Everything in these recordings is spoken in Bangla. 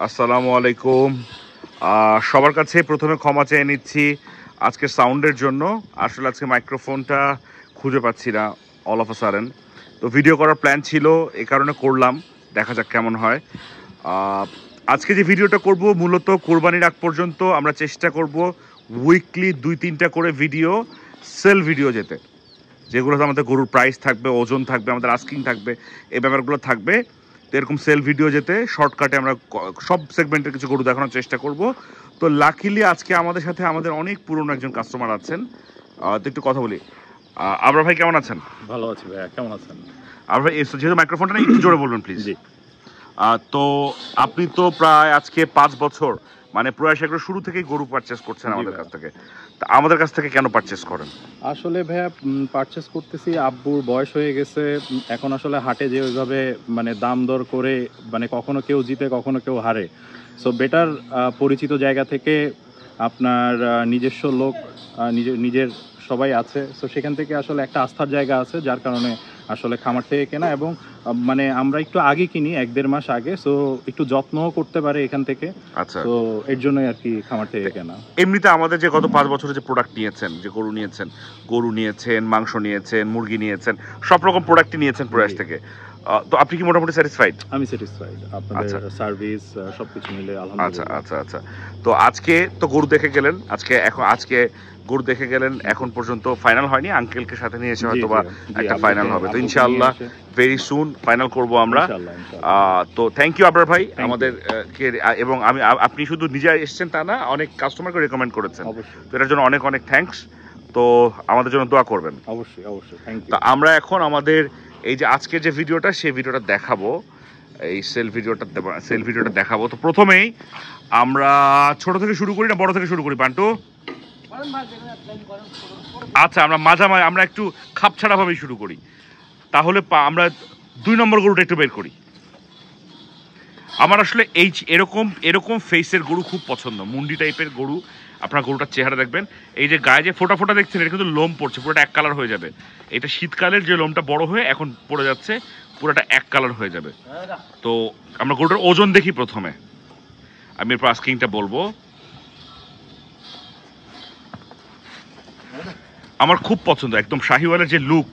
আসসালামু আলাইকুম। সবার কাছে প্রথমে ক্ষমা চেয়ে নিচ্ছি আজকের সাউন্ডের জন্য। আসলে আজকে মাইক্রোফোনটা খুঁজে পাচ্ছি না অল অফ আ সাডেন। তো ভিডিও করার প্ল্যান ছিল, এই কারণে করলাম, দেখা যাক কেমন হয়। আজকে যে ভিডিওটা করব মূলত কোরবানির আগ পর্যন্ত আমরা চেষ্টা করব উইকলি 2-3টা করে ভিডিও, সেল ভিডিও যেতে, যেগুলোতে আমাদের গরুর প্রাইস থাকবে, ওজন থাকবে, আমাদের আস্কিং থাকবে, এই ব্যাপারগুলো থাকবে। তো এরকম সেল ভিডিও যেতে শর্টকাটে আমরা সব সেগমেন্টের কিছু গরু দেখানোর চেষ্টা করব। তো লাকিলি আজকে আমাদের সাথে আমাদের অনেক পুরনো একজন কাস্টমার আছেন। তো একটু কথা বলি। আবরার ভাই কেমন আছেন? ভালো আছি ভাইয়া, কেমন আছেন? আবরার ভাই, যেহেতু মাইক্রোফোনটা না, একটু জোরে বলবেন প্লিজ। জি। তো আপনি তো প্রায় আজকে 5 বছর, মানে প্রয়াস এগুলো শুরু থেকেই গরু পারচেস করছেন আমাদের কাছ থেকে। তা আমাদের কাছ থেকে কেন পারচেস করেন? আসলে ভাইয়া পারচেস করতেছি, আব্বুর বয়স হয়ে গেছে। এখন আসলে হাটে যে ওইভাবে মানে দাম দর করে, মানে কখনো কেউ জিতে কখনো কেউ হারে। সো বেটার পরিচিত জায়গা থেকে আপনার নিজস্ব লোক, নিজের সবাই আছে। সো সেখান থেকে আসলে একটা আস্থার জায়গা আছে, যার কারণে আসলে খামার থেকে কেনা। এবং মানে আমরা একটু আগে কিনি, 1-1.5 মাস আগে। সো একটু যত্নও করতে পারে এখান থেকে। আচ্ছা, তো এর জন্যই আর কি খামার থেকে কেনা। এমনিতে আমাদের যে গত 5 বছরে যে প্রোডাক্ট নিয়েছেন, যে গরু নিয়েছেন, মাংস নিয়েছেন, মুরগি নিয়েছেন, সব রকম প্রোডাক্টই নিয়েছেন প্রয়াস থেকে। তো আপনি কি মোটামুটি স্যাটিসফাইড? আমি স্যাটিসফাইড, আপনাদের আচ্ছা সার্ভিস সবকিছু মিলে আচ্ছা আলহামদুলিল্লাহ। আচ্ছা আচ্ছা। তো আজকে তো গরু দেখে গেলেন, আজকে গরু দেখে গেলেন, এখন পর্যন্ত ফাইনাল হয়নি। আঙ্কেলকে সাথে নিয়ে এসে হয়তো বা একটা ফাইনাল হবে। তো ইনশাআল্লাহ ভেরি সুন ফাইনাল করব আমরা। তো থ্যাংক ইউ আবরার ভাই আমাদের এবং আপনি শুধু নিজে এসেছেন তা না, অনেক কাস্টমারকে রেকমেন্ড করেছেন। তো এটার জন্য অনেক অনেক থ্যাঙ্কস। তো আমাদের জন্য দোয়া করবেন। অবশ্যই অবশ্যই, থ্যাংক ইউ। তো আমরা এখন আমাদের এই যে আজকের যে ভিডিওটা, সেই ভিডিওটা দেখাবো, এই সেল ভিডিওটা দেখাবো। তো প্রথমেই আমরা ছোট থেকে শুরু করি না বড় থেকে শুরু করি বান্টু? আচ্ছা, আমরা একটু খাপছাড়া ভাবে শুরু করি। তাহলে আমরা 2 নম্বর গরুটা একটু বের করি। আমার আসলে এরকম ফেসের গরু খুব পছন্দ, মুন্ডি টাইপের গরু। আপনার গরুটার চেহারা দেখবেন, এই যে গায়ে যে ফোটা ফোটা দেখছেন, এটা কিন্তু লোম পড়ছে, পুরোটা এক কালার হয়ে যাবে। এটা শীতকালের যে লোমটা বড় হয়ে এখন পড়ে যাচ্ছে, পুরোটা এক কালার হয়ে যাবে। তো আমরা গরুটার ওজন দেখি প্রথমে, আমি এরপর আস্কিংটা বলবো। আমার খুব পছন্দ একদম শাহিওয়ালের যে লুক,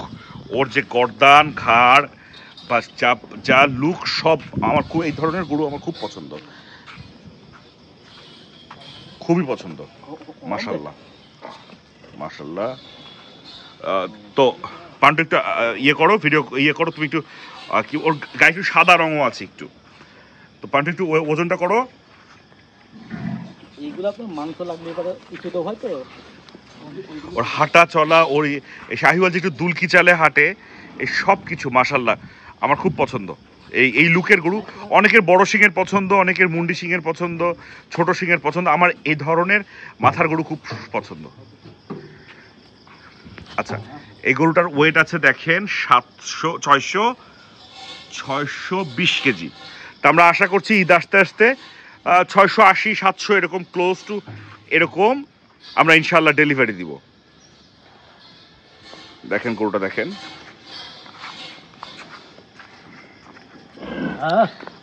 ওর যে গর্দান, ঘাড় বা যা লুক, সব আমার খুব, এই ধরনের গরু আমার খুব পছন্দ, খুবই পছন্দ। মাশাল্লাহ মাশাল্লাহ। তো পান্টু একটু ভিডিও করো তুমি একটু। কি ওর গায়ে একটু সাদা রঙও আছে একটু। তো পান্টু একটু ওজনটা করো। এইগুলো আপনার মাংস লাগলে পরে উচিত হয় তো। ওর হাঁটা চলা, ওর এই শাহিওয়াল যে একটু দুলকি চালে হাঁটে, এই সব কিছু মাশাল্লাহ আমার খুব পছন্দ। এই লুকের গরু, অনেকের বড় শিংয়ের পছন্দ, অনেকের মুন্ডি শিংয়ের পছন্দ, ছোট শিংয়ের পছন্দ, আমার এই ধরনের মাথার গরু খুব পছন্দ। আচ্ছা, এই গরুটার ওয়েট আছে দেখেন 620 কেজি। তা আমরা আশা করছি ঈদ আসতে আসতে 680-700 এরকম ক্লোজ টু এরকম আমরা ইনশাল্লাহ ডেলিভারি দিব। দেখেন গরুটা দেখেন,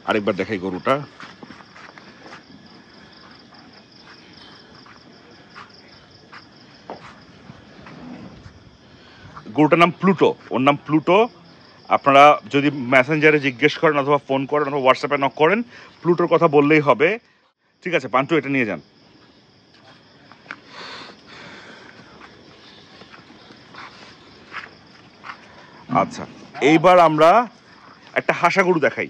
আরেকবার দেখাই গরুটা। গরুটার নাম প্লুটো, ওর নাম প্লুটো। আপনারা যদি মেসেঞ্জারে জিজ্ঞেস করেন অথবা ফোন করেন অথবা হোয়াটসঅ্যাপে নক করেন, প্লুটোর কথা বললেই হবে। ঠিক আছে পান্টু, এটা নিয়ে যান। আচ্ছা, এইবার আমরা একটা হাসা গরু দেখাই।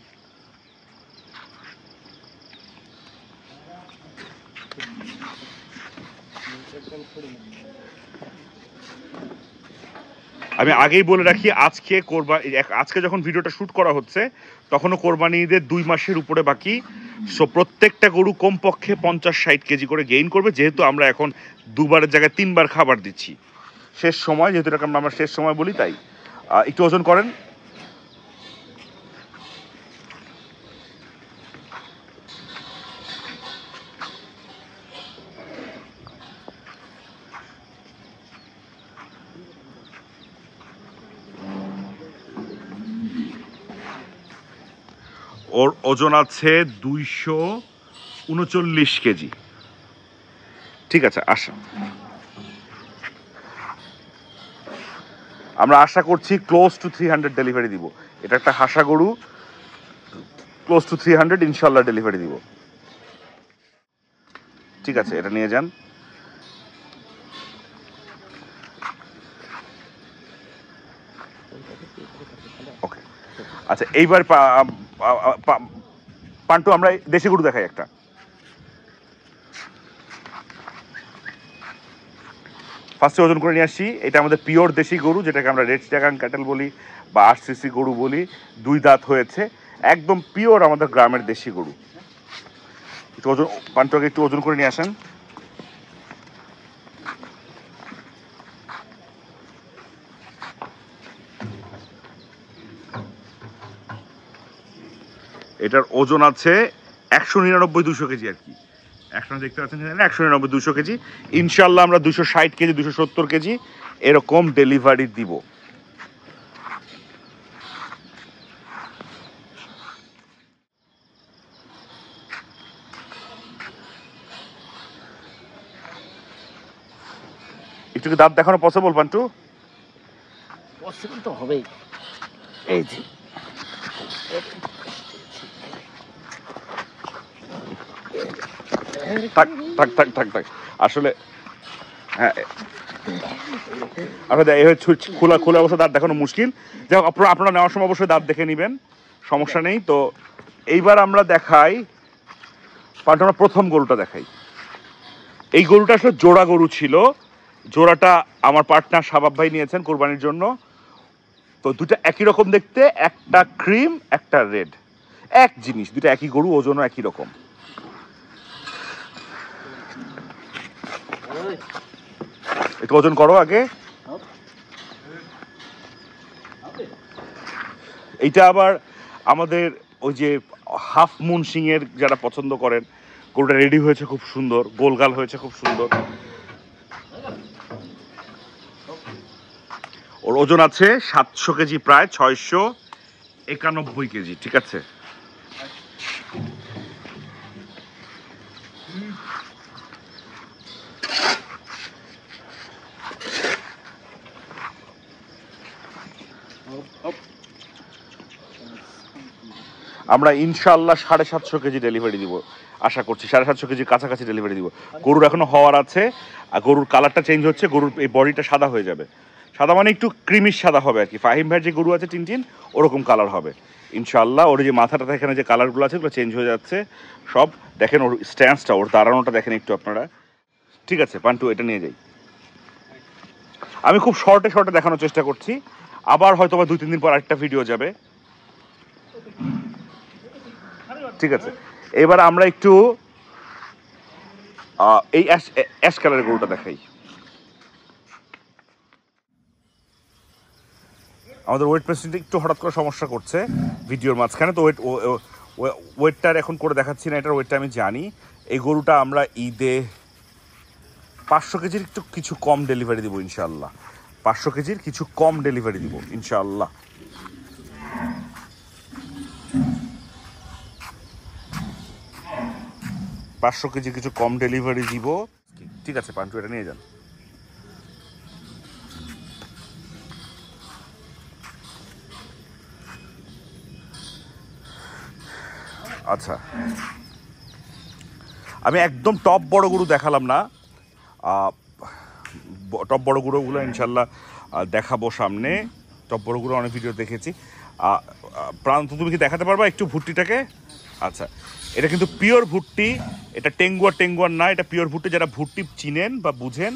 আমি আগেই বলে রাখি, আজকে যখন ভিডিওটা শ্যুট করা হচ্ছে তখনও কোরবানি ঈদের 2 মাসের উপরে বাকি। সো প্রত্যেকটা গরু কমপক্ষে 50-60 কেজি করে গেইন করবে, যেহেতু আমরা এখন 2বারের জায়গায় 3বার খাবার দিচ্ছি। শেষ সময়, যেহেতু এটাকে আমরা শেষ সময় বলি, তাই একটু ওজন করেন। ওর ওজন আছে 200 39 কেজি। ঠিক আছে, আসা আমরা আশা করছি ক্লোজ টু 300 ডেলিভারি দিব। এটা একটা হাসা গরু, ক্লোজ টু 300 ইনশাল্লাহ ডেলিভারি দিব। ঠিক আছে, এটা নিয়ে যান। ওকে, আচ্ছা এইবার পান্টু আমরা দেশি গরু দেখাই একটা। ফার্স্টে ওজন করে নিয়ে আসছি, এটা আমাদের পিওর দেশি গরু, যেটাকে আমরা রেড চিটাগাং ক্যাটেল বলি বা আরসিসি গরু বলি। 2 দাঁত হয়েছে, একদম পিওর আমাদের গ্রামের দেশি গরু। একটু ওজন, পান্টুকে একটু ওজন করে নিয়ে আসেন। এটার ওজন আছে 199-200 কেজি আর কি। এখন দেখতে পাচ্ছেন 199-200 কেজি। ইনশাল্লাহ আমরা 260 কেজি 270 কেজি এরকম ডেলিভারি দিব। একটু কি দাঁত দেখানো পসিবল পান্টু? পসিবল তো হবেই। এই যে থাক থাক থাক থাক থাক, আসলে হ্যাঁ আপনাদের এই খোলা খোলা অবস্থা দাঁত দেখানো মুশকিল। যাই হোক, আপনারা নেওয়ার সময় অবশ্যই দাঁত দেখে নেবেন, সমস্যা নেই। তো এইবার আমরা দেখাই, আমরা প্রথম গরুটা দেখাই। এই গরুটা আসলে জোড়া গরু ছিল, জোড়াটা আমার পার্টনার শাবাব ভাই নিয়েছেন কোরবানির জন্য। তো দুটা একই রকম দেখতে, একটা ক্রিম একটা রেড, এক জিনিস, দুটা একই গরু, ওজনও একই রকম। একটু ওজন করো আগে। এইটা আবার আমাদের ওই যে হাফ মুন সিং এর যারা পছন্দ করেন, গরুটা রেডি হয়েছে খুব সুন্দর, গোলগাল হয়েছে খুব সুন্দর। ওর ওজন আছে 700 কেজি, প্রায় 691 কেজি। ঠিক আছে, আমরা ইনশাল্লাহ 750 কেজি ডেলিভারি দিব, আশা করছি 750 কেজির কাছাকাছি ডেলিভারি দিব। গরুর এখনো হওয়ার আছে, আর গরুর কালারটা চেঞ্জ হচ্ছে, গরুর এই বডিটা সাদা হয়ে যাবে। সাদা মানে একটু ক্রিমিশ সাদা হবে আর কি। ফাহিম ভাইয়ের যে গরু আছে টিনটিন, ওরকম কালার হবে ইনশাল্লাহ। ওর যে মাথাটা এখানে যে কালারগুলো আছে, ওগুলো চেঞ্জ হয়ে যাচ্ছে সব। দেখেন ওর স্ট্যান্সটা, ওর দাঁড়ানোটা দেখেন একটু আপনারা। ঠিক আছে পান্টু, এটা নিয়ে যাই। আমি খুব শর্টে শর্টে দেখানোর চেষ্টা করছি, আবার হয়তো বা 2-3 দিন পর আরেকটা ভিডিও যাবে। ঠিক আছে, এবার আমরা একটু এই অ্যাশ কালারের গরুটা দেখাই। আমাদের ওয়েট প্রেসিডেন্ট একটু হঠাৎ করে সমস্যা করছে ভিডিওর মাঝখানে, তো ওয়েটটার এখন করে দেখাচ্ছি না, এটার ওয়েটটা আমি জানি। এই গরুটা আমরা ঈদে 500 কেজির একটু কিছু কম ডেলিভারি দিব ইনশাল্লাহ। 500 কেজির কিছু কম ডেলিভারি দিব ইনশাল্লাহ। পাঁচশো কেজি কিছু কম ডেলিভারি দিব। ঠিক আছে পান্টু, এটা নিয়ে যান। আচ্ছা, আমি একদম টপ বড় গরু দেখালাম না, টপ বড় গরুগুলো ইনশাল্লাহ দেখাবো সামনে। টপ বড় গরু অনেক ভিডিও দেখেছি। প্রান্ত, তুমি কি দেখাতে পারবা একটু ভুট্টিটাকে? আচ্ছা, এটা কিন্তু পিওর ভুট্টি, এটা টেঙ্গুয়ার না, এটা পিওর ভুট্টি। যারা ভুট্টি চিনেন বা বুঝেন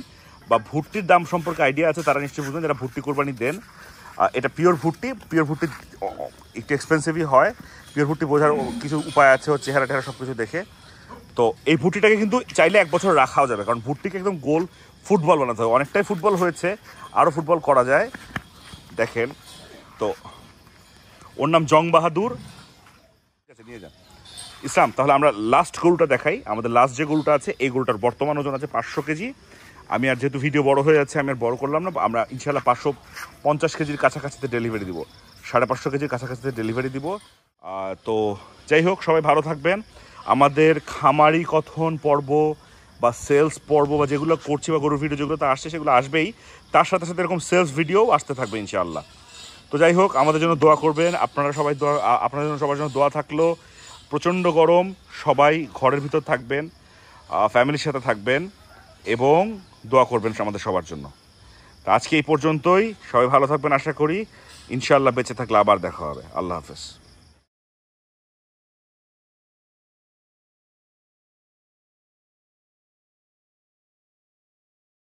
বা ভুট্টির দাম সম্পর্কে আইডিয়া আছে, তারা নিশ্চয়ই বুঝবেন, যারা ভুট্টি কোরবানি দেন। এটা পিওর ভুট্টি। পিওর ভুট্টি একটু এক্সপেন্সিভই হয়। পিওর ভুট্টি বোঝার কিছু উপায় আছে, ওর চেহারা টেহারা সব কিছু দেখে। তো এই ভুট্টিটাকে কিন্তু চাইলে 1 বছর রাখাও যাবে, কারণ ভুট্টিকে একদম গোল ফুটবল বানাতে হবে। অনেকটাই ফুটবল হয়েছে, আরও ফুটবল করা যায়। দেখেন তো, ওর নাম জং বাহাদুর। ঠিক আছে, নিয়ে যান ইসলাম। তাহলে আমরা লাস্ট গরুটা দেখাই। আমাদের লাস্ট যে গরুটা আছে, এই গরুটার বর্তমান ওজন আছে 500 কেজি। আমি আর যেহেতু ভিডিও বড় হয়ে যাচ্ছে, আমি আর বড় করলাম না। আমরা ইনশাল্লাহ 550 কেজির কাছাকাছিতে ডেলিভারি দিব, 550 কেজির কাছাকাছিতে ডেলিভারি দিব। তো যাই হোক, সবাই ভালো থাকবেন। আমাদের খামারি কথন পর্ব বা সেলস পর্ব বা যেগুলো করছি বা গরুর ভিডিও যেগুলো তো আসছে সেগুলো আসবেই, তার সাথে সাথে এরকম সেলস ভিডিও আসতে থাকবে ইনশাআল্লাহ। তো যাই হোক, আমাদের জন্য দোয়া করবেন, আপনারা সবাই আপনাদের জন্য সবার জন্য দোয়া থাকলো। প্রচণ্ড গরম, সবাই ঘরের ভিতর থাকবেন, ফ্যামিলির সাথে থাকবেন এবং দোয়া করবেন আমাদের সবার জন্য। তো আজকে এই পর্যন্তই, সবাই ভালো থাকবেন আশা করি। ইনশাআল্লাহ বেঁচে থাকলে আবার দেখা হবে। আল্লাহ হাফেজ।